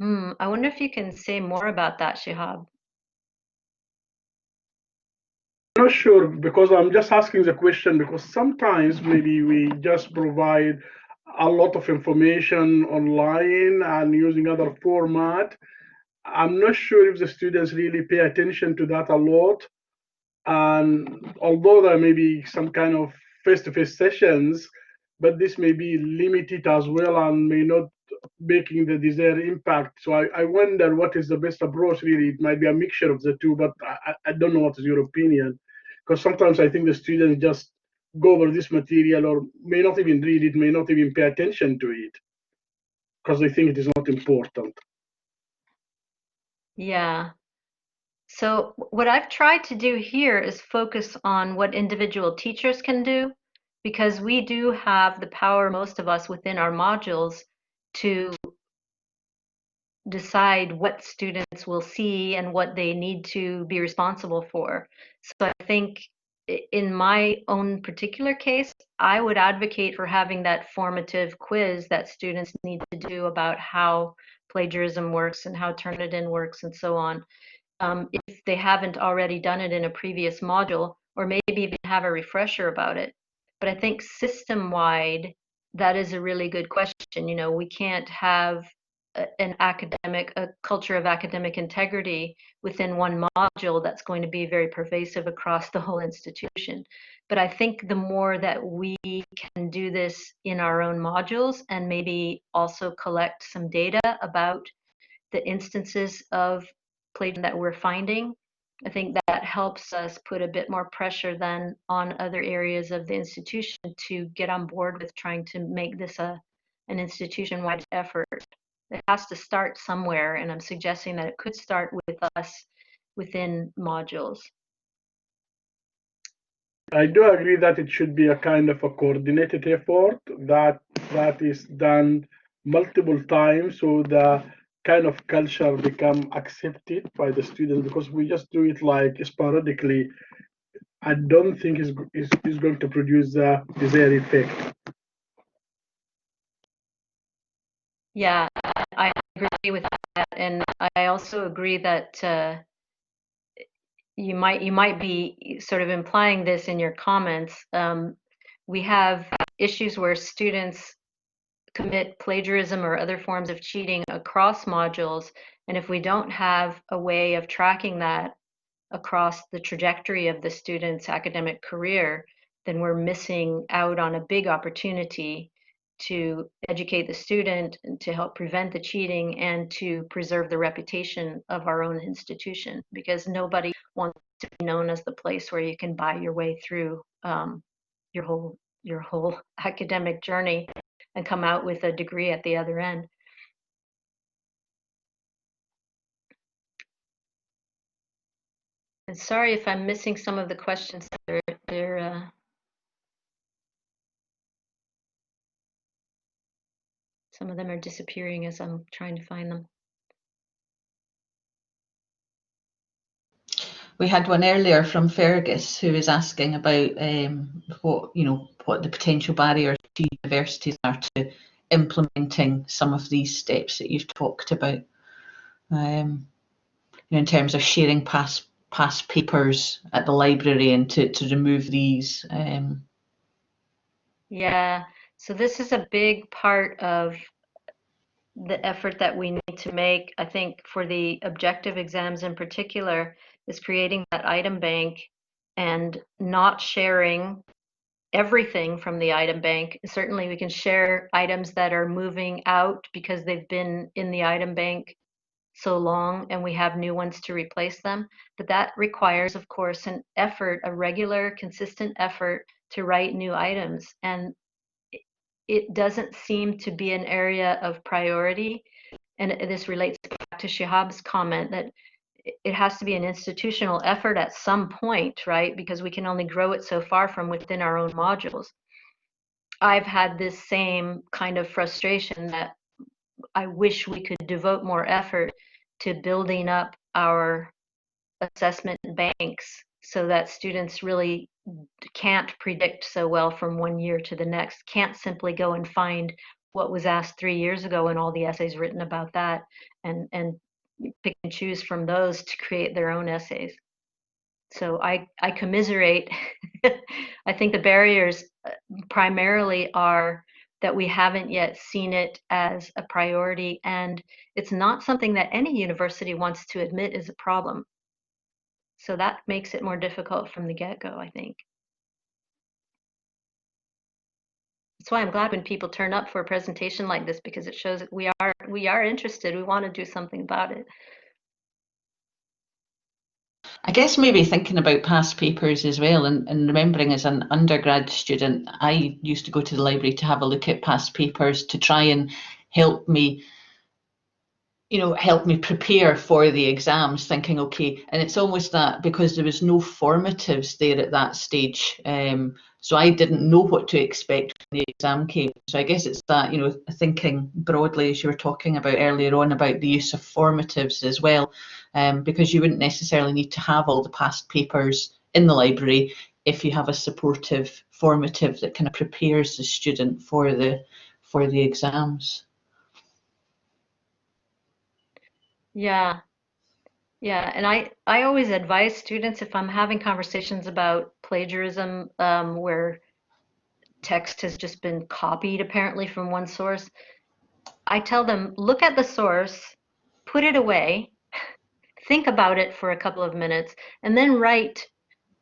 I wonder if you can say more about that, Shihab. I'm not sure because I'm just asking the question because sometimes maybe we just provide a lot of information online and using other format. I'm not sure if the students really pay attention to that a lot. And although there may be some kind of face-to-face sessions, but this may be limited as well and may not making the desired impact. So I wonder what is the best approach really. It might be a mixture of the two, but I don't know what is your opinion. Because sometimes I think the students just go over this material or may not even read it, may not even pay attention to it because they think it is not important. Yeah. So what I've tried to do here is focus on what individual teachers can do, because we do have the power, most of us within our modules, to decide what students will see and what they need to be responsible for. So I think in my own particular case, I would advocate for having that formative quiz that students need to do about how plagiarism works and how Turnitin works and so on. If they haven't already done it in a previous module, or maybe even have a refresher about it. But I think system-wide, that is a really good question. You know, we can't have a culture of academic integrity within one module that's going to be very pervasive across the whole institution. But I think the more that we can do this in our own modules and maybe also collect some data about the instances of plagiarism that we're finding, I think that helps us put a bit more pressure then on other areas of the institution to get on board with trying to make this an institution-wide effort. It has to start somewhere, and I'm suggesting that it could start with us within modules. I do agree that it should be a kind of a coordinated effort that is done multiple times, so the kind of culture become accepted by the students. Because we just do it like sporadically, I don't think is going to produce the desired effect. Yeah, I agree with that, and I also agree that you might be sort of implying this in your comments. We have issues where students commit plagiarism or other forms of cheating across modules, and if we don't have a way of tracking that across the trajectory of the student's academic career, then we're missing out on a big opportunity to educate the student and to help prevent the cheating and to preserve the reputation of our own institution, because nobody wants to be known as the place where you can buy your way through your whole academic journey and come out with a degree at the other end. And sorry if I'm missing some of the questions. Some of them are disappearing as I'm trying to find them. We had one earlier from Fergus who was asking about what the potential barriers to universities are to implementing some of these steps that you've talked about. In terms of sharing past papers at the library and to remove these. Yeah, so this is a big part of the effort that we need to make, I think, for the objective exams in particular, is creating that item bank and not sharing everything from the item bank. Certainly we can share items that are moving out because they've been in the item bank so long and we have new ones to replace them. But that requires, of course, an effort, a regular, consistent effort to write new items. And it doesn't seem to be an area of priority. And this relates back to Shihab's comment that it has to be an institutional effort at some point, right? Because we can only grow it so far from within our own modules. I've had this same kind of frustration that I wish we could devote more effort to building up our assessment banks so that students really can't predict so well from one year to the next, can't simply go and find what was asked 3 years ago and all the essays written about that and pick and choose from those to create their own essays. So I commiserate. I think the barriers primarily are that we haven't yet seen it as a priority, and it's not something that any university wants to admit is a problem. So that makes it more difficult from the get-go, I think. That's why I'm glad when people turn up for a presentation like this, because it shows that we are interested. We want to do something about it. I guess maybe thinking about past papers as well, and remembering as an undergrad student, I used to go to the library to have a look at past papers to try and help me, help me prepare for the exams, thinking, okay, and it's almost that because there was no formatives there at that stage. So I didn't know what to expect when the exam came. So I guess it's that, thinking broadly, as you were talking about earlier on, about the use of formatives as well, because you wouldn't necessarily need to have all the past papers in the library if you have a supportive formative that kind of prepares the student for the exams. Yeah. Yeah, and I always advise students if I'm having conversations about plagiarism, where text has just been copied apparently from one source, I tell them, look at the source, put it away, think about it for a couple of minutes, and then write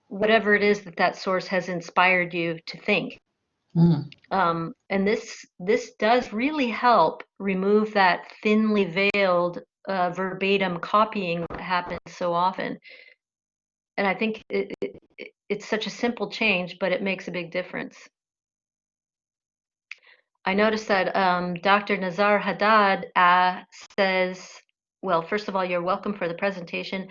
whatever it is that that source has inspired you to think. Mm. And this does really help remove that thinly veiled verbatim copying that happens so often. And I think it's such a simple change, but it makes a big difference. I noticed that Dr. Nazar Haddad says, well, first of all, you're welcome for the presentation.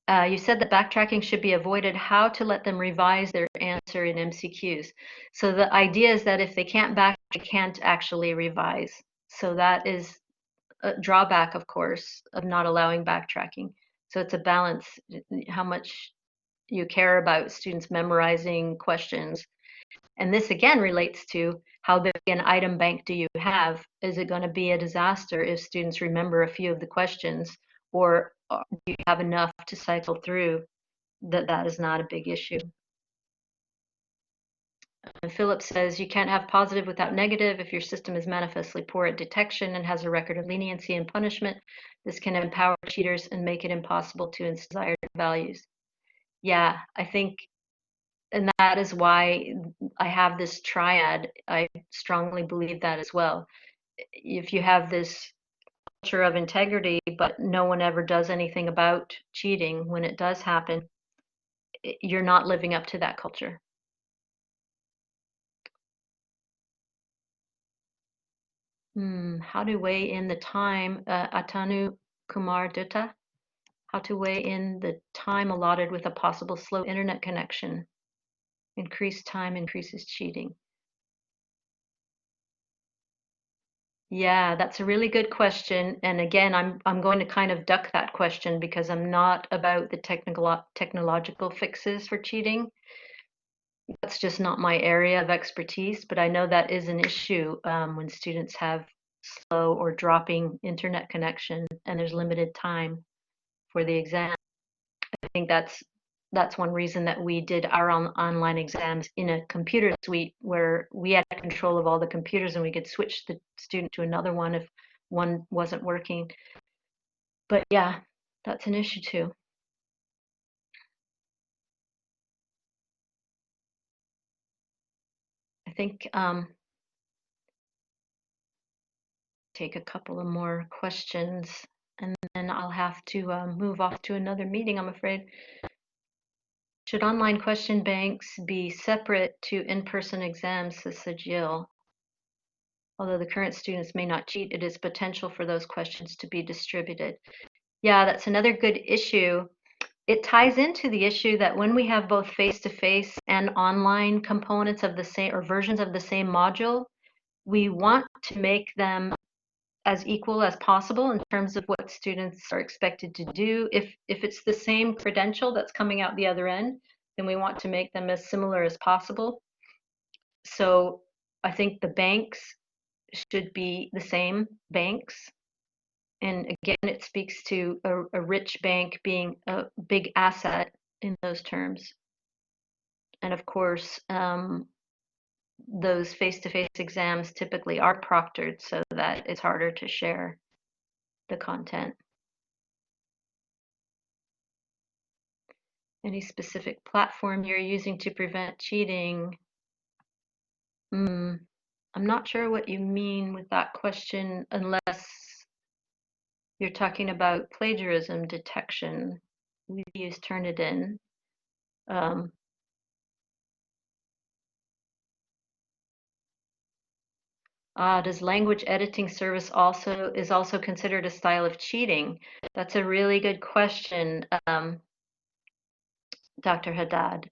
You said that backtracking should be avoided, how to let them revise their answer in MCQs. So the idea is that if they can't they can't actually revise. So that is a drawback, of course, of not allowing backtracking. So it's a balance, how much you care about students memorizing questions. And this again relates to how big an item bank do you have? Is it going to be a disaster if students remember a few of the questions, or do you have enough to cycle through that is not a big issue? And Philip says you can't have positive without negative. If your system is manifestly poor at detection and has a record of leniency and punishment, this can empower cheaters and make it impossible to inspire values. Yeah, I think, and that is why I have this triad. I strongly believe that as well. If you have this culture of integrity, but no one ever does anything about cheating when it does happen, you're not living up to that culture. How to weigh in the time, Atanu Kumar Dutta, how to weigh in the time allotted with a possible slow internet connection. Increased time increases cheating. Yeah, that's a really good question. And again, I'm going to kind of duck that question because I'm not about the technological fixes for cheating. That's just not my area of expertise, but I know that is an issue when students have slow or dropping internet connection and there's limited time for the exam. I think that's one reason that we did our online exams in a computer suite where we had control of all the computers and we could switch the student to another one if one wasn't working. But yeah, that's an issue too. I think take a couple of more questions and then I'll have to move off to another meeting, I'm afraid. Should online question banks be separate to in-person exams, says Sajil? Although the current students may not cheat, it is potential for those questions to be distributed. Yeah, that's another good issue. It ties into the issue that when we have both face-to-face and online components of the same or versions of the same module, we want to make them as equal as possible in terms of what students are expected to do. If it's the same credential that's coming out the other end, then we want to make them as similar as possible. So I think the banks should be the same banks. And again, it speaks to a rich bank being a big asset in those terms. And of course, those face-to-face exams typically are proctored so that it's harder to share the content. Any specific platform you're using to prevent cheating? I'm not sure what you mean with that question unless you're talking about plagiarism detection. We use Turnitin. Does language editing service is also considered a style of cheating? That's a really good question, Dr. Haddad.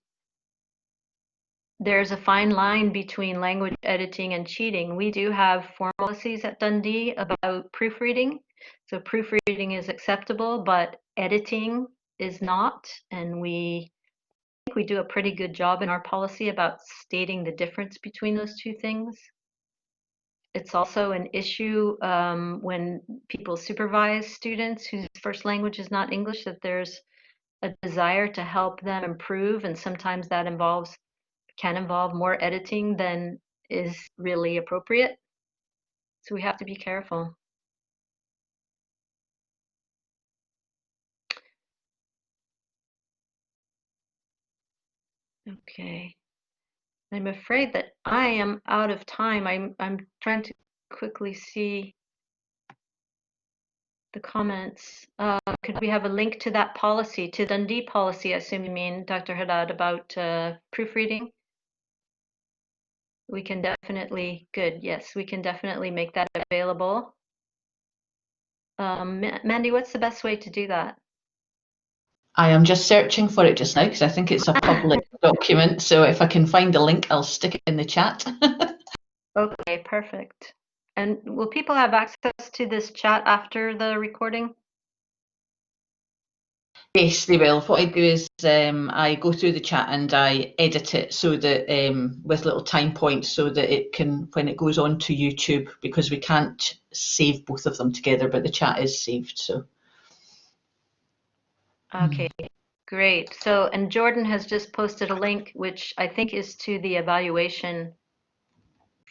There's a fine line between language editing and cheating. We do have form policies at Dundee about proofreading. So proofreading is acceptable, but editing is not. And we think we do a pretty good job in our policy about stating the difference between those two things. It's also an issue when people supervise students whose first language is not English, that there's a desire to help them improve, and sometimes that can involve more editing than is really appropriate. So we have to be careful. Okay. I'm afraid that I am out of time. I'm trying to quickly see the comments. Could we have a link to that policy, to Dundee policy, I assume you mean, Dr. Haddad, about proofreading? We can definitely, good, yes, we can definitely make that available. Mandy, what's the best way to do that? I am just searching for it just now because I think it's a public document. So if I can find the link, I'll stick it in the chat. Okay, perfect. And will people have access to this chat after the recording? Yes, they will. What I do is I go through the chat and I edit it so that with little time points so that it can, when it goes on to YouTube, because we can't save both of them together, but the chat is saved. So. Okay, great. So, and Jordan has just posted a link, which I think is to the evaluation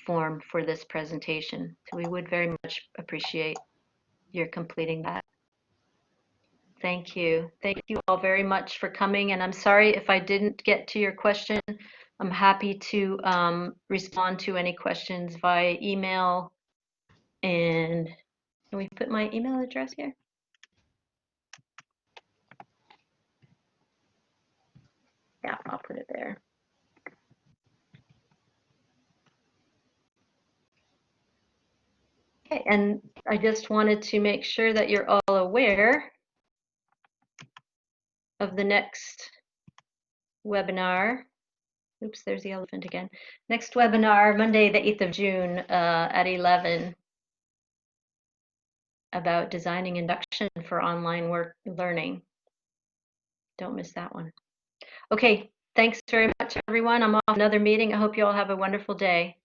form for this presentation. So we would very much appreciate your completing that. Thank you. Thank you all very much for coming. And I'm sorry if I didn't get to your question. I'm happy to respond to any questions via email. And can we put my email address here? Yeah, I'll put it there. Okay, and I just wanted to make sure that you're all aware of the next webinar. Oops, there's the elephant again. Next webinar, Monday, the 8th of June at 11, about designing induction for online work learning. Don't miss that one. Okay, thanks very much, everyone. I'm off another meeting. I hope you all have a wonderful day.